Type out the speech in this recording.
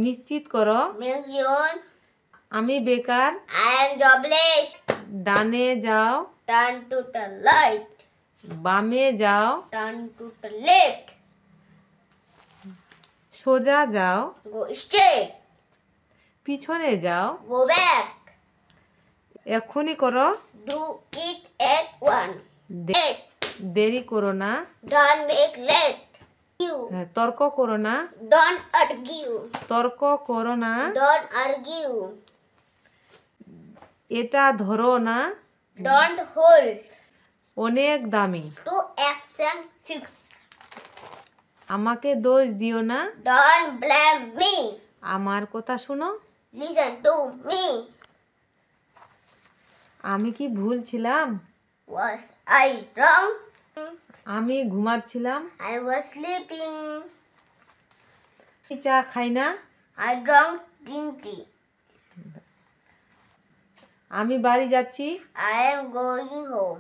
নিশ্চিত করো। Make sure আমি বেকার। I am jobless. ডানে যাও। Turn to the right. বামে যাও। Turn to the left. সোজা যাও। Go straight. পিছনে যাও। Go back. এখনই করো। Do it at once. দেরি করো না। Don't make late. তর্ক করো না। Don't argue. তর্ক করো না। Don't argue. এটা ধরো না। Don't hold. অনেক দামি। To action 6. আমাকে দোষ দিও না। Don't blame me. আমার কথা শোনো। Listen to me. আমি কি ভুল ছিলাম? Was I wrong? আমি ঘুমাচ্ছিলাম। I was sleeping. আমি চা খাই না। I drank green tea. আমি বাড়ি যাচ্ছি। I am going home.